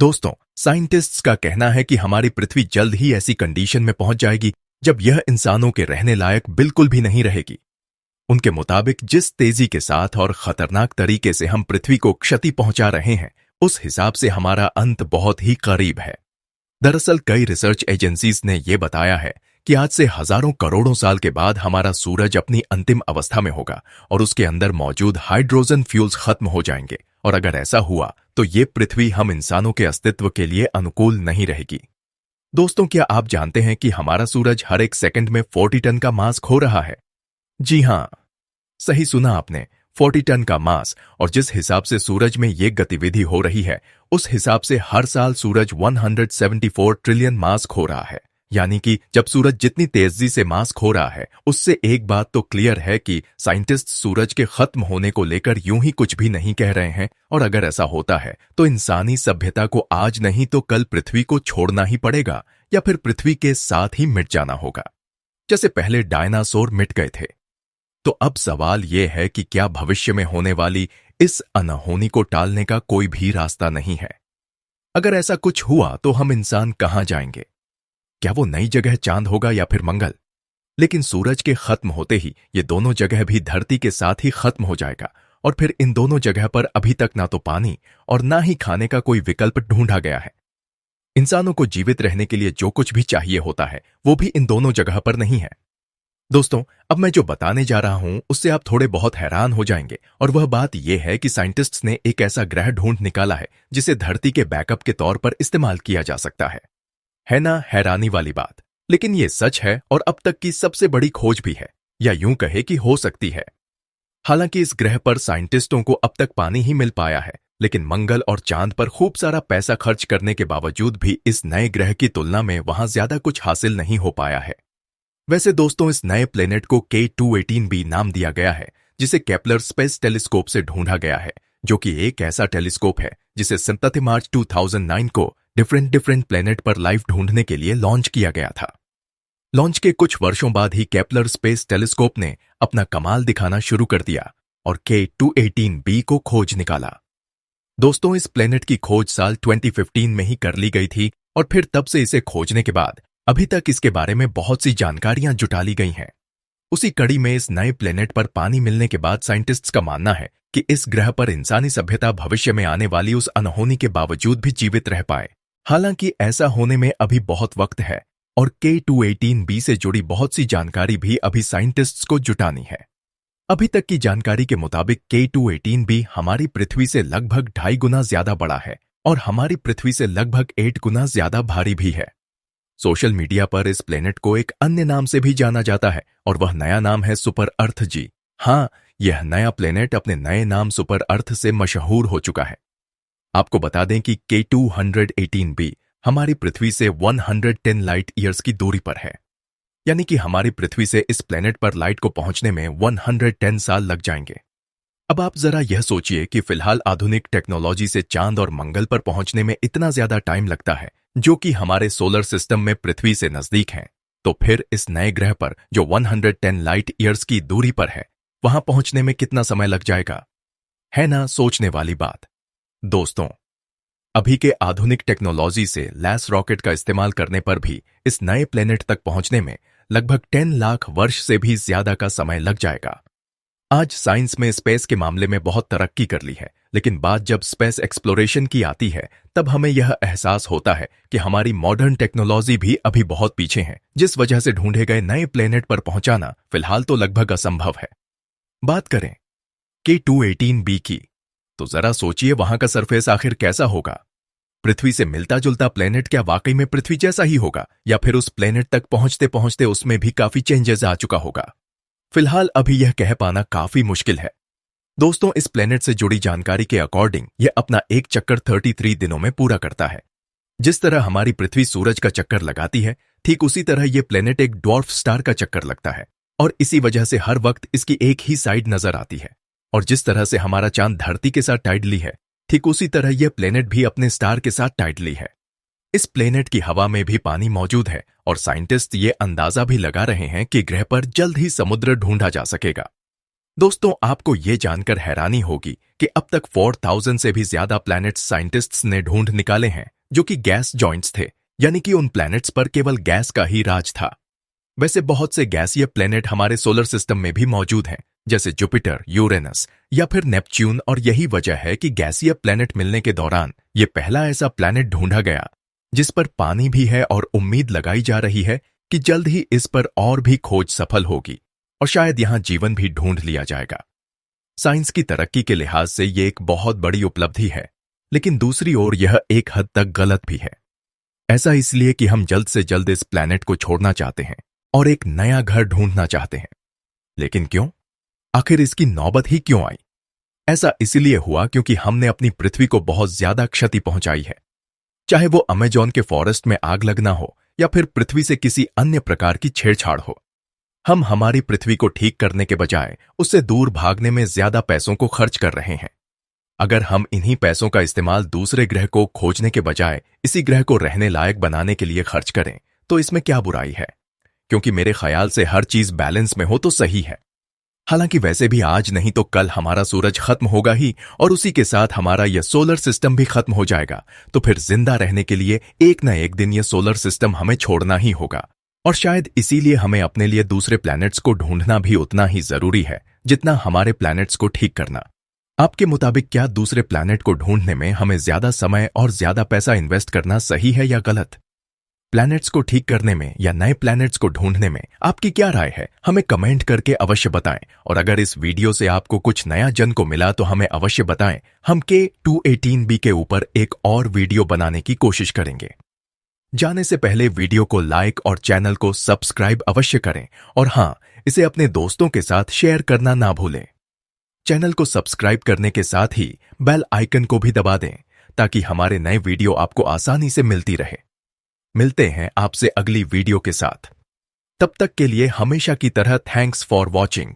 दोस्तों, साइंटिस्ट्स का कहना है कि हमारी पृथ्वी जल्द ही ऐसी कंडीशन में पहुंच जाएगी जब यह इंसानों के रहने लायक बिल्कुल भी नहीं रहेगी। उनके मुताबिक जिस तेजी के साथ और खतरनाक तरीके से हम पृथ्वी को क्षति पहुंचा रहे हैं, उस हिसाब से हमारा अंत बहुत ही करीब है। दरअसल कई रिसर्च एजेंसीज ने यह बताया है कि आज से हजारों करोड़ों साल के बाद हमारा सूरज अपनी अंतिम अवस्था में होगा और उसके अंदर मौजूद हाइड्रोजन फ्यूल्स खत्म हो जाएंगे, और अगर ऐसा हुआ तो ये पृथ्वी हम इंसानों के अस्तित्व के लिए अनुकूल नहीं रहेगी। दोस्तों, क्या आप जानते हैं कि हमारा सूरज हर एक सेकंड में 40 टन का मास खो रहा है? जी हां, सही सुना आपने, 40 टन का मास। और जिस हिसाब से सूरज में ये गतिविधि हो रही है, उस हिसाब से हर साल सूरज 174 ट्रिलियन मास खो रहा है। यानी कि जब सूरज जितनी तेजी से मास खो रहा है, उससे एक बात तो क्लियर है कि साइंटिस्ट सूरज के खत्म होने को लेकर यूं ही कुछ भी नहीं कह रहे हैं। और अगर ऐसा होता है तो इंसानी सभ्यता को आज नहीं तो कल पृथ्वी को छोड़ना ही पड़ेगा, या फिर पृथ्वी के साथ ही मिट जाना होगा, जैसे पहले डायनासोर मिट गए थे। तो अब सवाल यह है कि क्या भविष्य में होने वाली इस अनहोनी को टालने का कोई भी रास्ता नहीं है? अगर ऐसा कुछ हुआ तो हम इंसान कहां जाएंगे? क्या वो नई जगह चांद होगा या फिर मंगल? लेकिन सूरज के खत्म होते ही ये दोनों जगह भी धरती के साथ ही खत्म हो जाएगा, और फिर इन दोनों जगह पर अभी तक ना तो पानी और ना ही खाने का कोई विकल्प ढूंढा गया है। इंसानों को जीवित रहने के लिए जो कुछ भी चाहिए होता है वो भी इन दोनों जगह पर नहीं है। दोस्तों, अब मैं जो बताने जा रहा हूं उससे आप थोड़े बहुत हैरान हो जाएंगे, और वह बात यह है कि साइंटिस्ट्स ने एक ऐसा ग्रह ढूंढ निकाला है जिसे धरती के बैकअप के तौर पर इस्तेमाल किया जा सकता है ना हैरानी वाली बात? लेकिन यह सच है और अब तक की सबसे बड़ी खोज भी है, या यूं कहे कि हो सकती है। हालांकि इस ग्रह पर साइंटिस्टों को अब तक पानी ही मिल पाया है, लेकिन मंगल और चांद पर खूब सारा पैसा खर्च करने के बावजूद भी इस नए ग्रह की तुलना में वहां ज्यादा कुछ हासिल नहीं हो पाया है। वैसे दोस्तों, इस नए प्लेनेट को K218b नाम दिया गया है, जिसे केपलर स्पेस टेलीस्कोप से ढूंढा गया है, जो कि एक ऐसा टेलीस्कोप है जिसे 27 मार्च 2009 को डिफरेंट प्लेनेट पर लाइफ ढूंढने के लिए लॉन्च किया गया था। लॉन्च के कुछ वर्षों बाद ही केपलर स्पेस टेलीस्कोप ने अपना कमाल दिखाना शुरू कर दिया और K218b को खोज निकाला। दोस्तों, इस प्लेनेट की खोज साल 2015 में ही कर ली गई थी, और फिर तब से इसे खोजने के बाद अभी तक इसके बारे में बहुत सी जानकारियां जुटा ली गई हैं। उसी कड़ी में इस नए प्लेनेट पर पानी मिलने के बाद साइंटिस्ट्स का मानना है कि इस ग्रह पर इंसानी सभ्यता भविष्य में आने वाली उस अनहोनी के बावजूद भी जीवित रह पाए। हालांकि ऐसा होने में अभी बहुत वक्त है, और K218b से जुड़ी बहुत सी जानकारी भी अभी साइंटिस्ट्स को जुटानी है। अभी तक की जानकारी के मुताबिक K218b हमारी पृथ्वी से लगभग 2.5 गुना ज्यादा बड़ा है और हमारी पृथ्वी से लगभग 8 गुना ज्यादा भारी भी है। सोशल मीडिया पर इस प्लेनेट को एक अन्य नाम से भी जाना जाता है, और वह नया नाम है सुपर अर्थ जी। हाँ, यह नया प्लेनेट अपने नए नाम सुपर अर्थ से मशहूर हो चुका है। आपको बता दें कि K218b हमारी पृथ्वी से 110 लाइट ईयर्स की दूरी पर है, यानी कि हमारी पृथ्वी से इस प्लेनेट पर लाइट को पहुंचने में 110 साल लग जाएंगे। अब आप जरा यह सोचिए कि फिलहाल आधुनिक टेक्नोलॉजी से चांद और मंगल पर पहुंचने में इतना ज्यादा टाइम लगता है, जो कि हमारे सोलर सिस्टम में पृथ्वी से नजदीक है, तो फिर इस नए ग्रह पर जो 110 लाइट ईयर्स की दूरी पर है, वहां पहुंचने में कितना समय लग जाएगा? है ना सोचने वाली बात। दोस्तों, अभी के आधुनिक टेक्नोलॉजी से लैस रॉकेट का इस्तेमाल करने पर भी इस नए प्लेनेट तक पहुंचने में लगभग 10 लाख वर्ष से भी ज्यादा का समय लग जाएगा। आज साइंस में स्पेस के मामले में बहुत तरक्की कर ली है, लेकिन बात जब स्पेस एक्सप्लोरेशन की आती है तब हमें यह एहसास होता है कि हमारी मॉडर्न टेक्नोलॉजी भी अभी बहुत पीछे है, जिस वजह से ढूंढे गए नए प्लेनेट पर पहुंचाना फिलहाल तो लगभग असंभव है। बात करें K218b की, तो जरा सोचिए वहां का सरफेस आखिर कैसा होगा? पृथ्वी से मिलता जुलता प्लेनेट क्या वाकई में पृथ्वी जैसा ही होगा, या फिर उस प्लेनेट तक पहुंचते पहुंचते उसमें भी काफी चेंजेस आ चुका होगा? फिलहाल अभी यह कह पाना काफी मुश्किल है। दोस्तों, इस प्लेनेट से जुड़ी जानकारी के अकॉर्डिंग यह अपना एक चक्कर 33 दिनों में पूरा करता है। जिस तरह हमारी पृथ्वी सूरज का चक्कर लगाती है, ठीक उसी तरह यह प्लेनेट एक ड्वार्फ स्टार का चक्कर लगता है, और इसी वजह से हर वक्त इसकी एक ही साइड नजर आती है। और जिस तरह से हमारा चांद धरती के साथ टाइडली है, ठीक उसी तरह यह प्लेनेट भी अपने स्टार के साथ टाइडली है। इस प्लेनेट की हवा में भी पानी मौजूद है, और साइंटिस्ट ये अंदाजा भी लगा रहे हैं कि ग्रह पर जल्द ही समुद्र ढूंढा जा सकेगा। दोस्तों, आपको ये जानकर हैरानी होगी कि अब तक 4000 से भी ज्यादा प्लैनेट्स साइंटिस्ट्स ने ढूंढ निकाले हैं जो कि गैस जॉइंट्स थे, यानी कि उन प्लैनेट्स पर केवल गैस का ही राज था। वैसे बहुत से गैसीय प्लैनेट हमारे सोलर सिस्टम में भी मौजूद हैं, जैसे जुपिटर, यूरेनस या फिर नेपच्यून, और यही वजह है कि गैसीय प्लैनेट मिलने के दौरान ये पहला ऐसा प्लैनेट ढूंढा गया जिस पर पानी भी है, और उम्मीद लगाई जा रही है कि जल्द ही इस पर और भी खोज सफल होगी और शायद यहां जीवन भी ढूंढ लिया जाएगा। साइंस की तरक्की के लिहाज से ये एक बहुत बड़ी उपलब्धि है, लेकिन दूसरी ओर यह एक हद तक गलत भी है। ऐसा इसलिए कि हम जल्द से जल्द इस प्लैनेट को छोड़ना चाहते हैं और एक नया घर ढूंढना चाहते हैं। लेकिन क्यों? आखिर इसकी नौबत ही क्यों आई? ऐसा इसलिए हुआ क्योंकि हमने अपनी पृथ्वी को बहुत ज्यादा क्षति पहुंचाई है। चाहे वो अमेजोन के फॉरेस्ट में आग लगना हो या फिर पृथ्वी से किसी अन्य प्रकार की छेड़छाड़ हो, हम हमारी पृथ्वी को ठीक करने के बजाय उससे दूर भागने में ज्यादा पैसों को खर्च कर रहे हैं। अगर हम इन्हीं पैसों का इस्तेमाल दूसरे ग्रह को खोजने के बजाय इसी ग्रह को रहने लायक बनाने के लिए खर्च करें तो इसमें क्या बुराई है? क्योंकि मेरे ख्याल से हर चीज बैलेंस में हो तो सही है। हालांकि वैसे भी आज नहीं तो कल हमारा सूरज खत्म होगा ही, और उसी के साथ हमारा यह सोलर सिस्टम भी खत्म हो जाएगा। तो फिर जिंदा रहने के लिए एक न एक दिन यह सोलर सिस्टम हमें छोड़ना ही होगा, और शायद इसीलिए हमें अपने लिए दूसरे प्लैनेट्स को ढूंढना भी उतना ही जरूरी है जितना हमारे प्लैनेट्स को ठीक करना। आपके मुताबिक क्या दूसरे प्लैनेट को ढूंढने में हमें ज्यादा समय और ज्यादा पैसा इन्वेस्ट करना सही है या गलत? प्लैनेट्स को ठीक करने में या नए प्लैनेट्स को ढूंढने में आपकी क्या राय है? हमें कमेंट करके अवश्य बताएं, और अगर इस वीडियो से आपको कुछ नया जन को मिला तो हमें अवश्य बताएं। हम K218b के ऊपर एक और वीडियो बनाने की कोशिश करेंगे। जाने से पहले वीडियो को लाइक और चैनल को सब्सक्राइब अवश्य करें, और हां, इसे अपने दोस्तों के साथ शेयर करना ना भूलें। चैनल को सब्सक्राइब करने के साथ ही बेल आइकन को भी दबा दें ताकि हमारे नए वीडियो आपको आसानी से मिलती रहे। मिलते हैं आपसे अगली वीडियो के साथ। तब तक के लिए हमेशा की तरह थैंक्स फॉर वॉचिंग।